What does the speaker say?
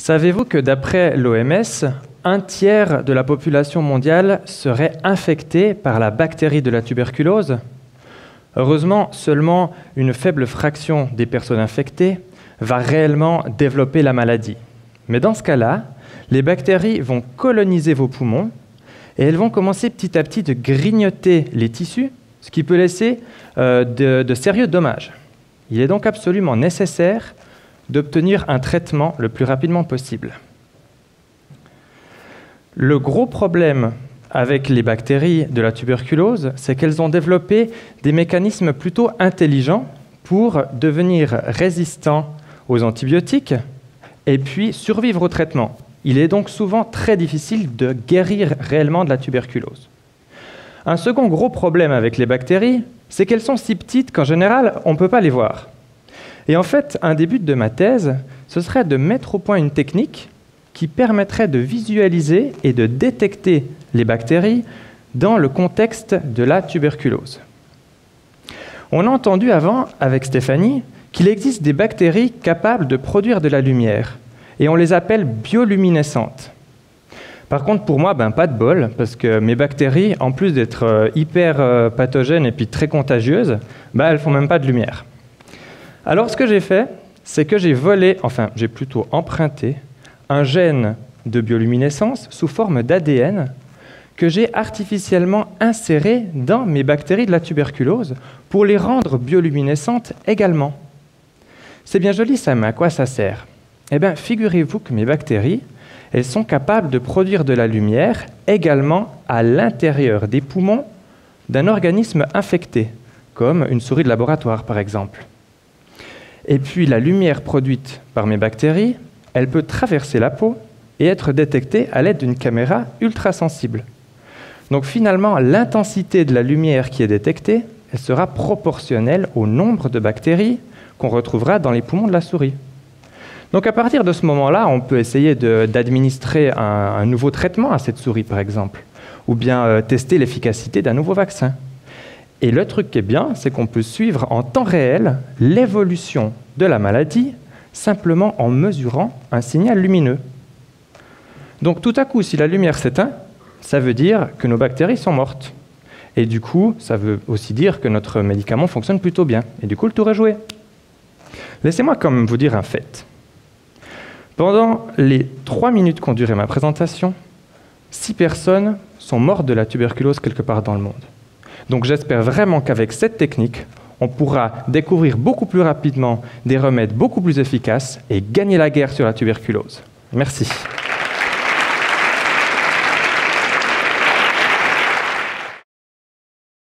Savez-vous que d'après l'OMS, un tiers de la population mondiale serait infectée par la bactérie de la tuberculose? Heureusement, seulement une faible fraction des personnes infectées va réellement développer la maladie. Mais dans ce cas-là, les bactéries vont coloniser vos poumons et elles vont commencer petit à petit de grignoter les tissus, ce qui peut laisser de sérieux dommages. Il est donc absolument nécessaire d'obtenir un traitement le plus rapidement possible. Le gros problème avec les bactéries de la tuberculose, c'est qu'elles ont développé des mécanismes plutôt intelligents pour devenir résistants aux antibiotiques et puis survivre au traitement. Il est donc souvent très difficile de guérir réellement de la tuberculose. Un second gros problème avec les bactéries, c'est qu'elles sont si petites qu'en général, on ne peut pas les voir. Et en fait, un des buts de ma thèse, ce serait de mettre au point une technique qui permettrait de visualiser et de détecter les bactéries dans le contexte de la tuberculose. On a entendu avant, avec Stéphanie, qu'il existe des bactéries capables de produire de la lumière, et on les appelle bioluminescentes. Par contre, pour moi, pas de bol, parce que mes bactéries, en plus d'être hyper pathogènes et puis très contagieuses, elles font même pas de lumière. Alors, ce que j'ai fait, c'est que j'ai plutôt emprunté un gène de bioluminescence sous forme d'ADN que j'ai artificiellement inséré dans mes bactéries de la tuberculose pour les rendre bioluminescentes également. C'est bien joli ça, mais à quoi ça sert? Eh bien, figurez-vous que mes bactéries, elles sont capables de produire de la lumière également à l'intérieur des poumons d'un organisme infecté, comme une souris de laboratoire par exemple. Et puis la lumière produite par mes bactéries, elle peut traverser la peau et être détectée à l'aide d'une caméra ultrasensible. Donc finalement, l'intensité de la lumière qui est détectée, elle sera proportionnelle au nombre de bactéries qu'on retrouvera dans les poumons de la souris. Donc à partir de ce moment-là, on peut essayer d'administrer un nouveau traitement à cette souris, par exemple, ou bien tester l'efficacité d'un nouveau vaccin. Et le truc qui est bien, c'est qu'on peut suivre en temps réel l'évolution de la maladie simplement en mesurant un signal lumineux. Donc tout à coup, si la lumière s'éteint, ça veut dire que nos bactéries sont mortes. Et du coup, ça veut aussi dire que notre médicament fonctionne plutôt bien. Et du coup, le tour est joué. Laissez-moi quand même vous dire un fait. Pendant les 3 minutes qu'ont duré ma présentation, 6 personnes sont mortes de la tuberculose quelque part dans le monde. Donc j'espère vraiment qu'avec cette technique, on pourra découvrir beaucoup plus rapidement des remèdes beaucoup plus efficaces et gagner la guerre sur la tuberculose. Merci.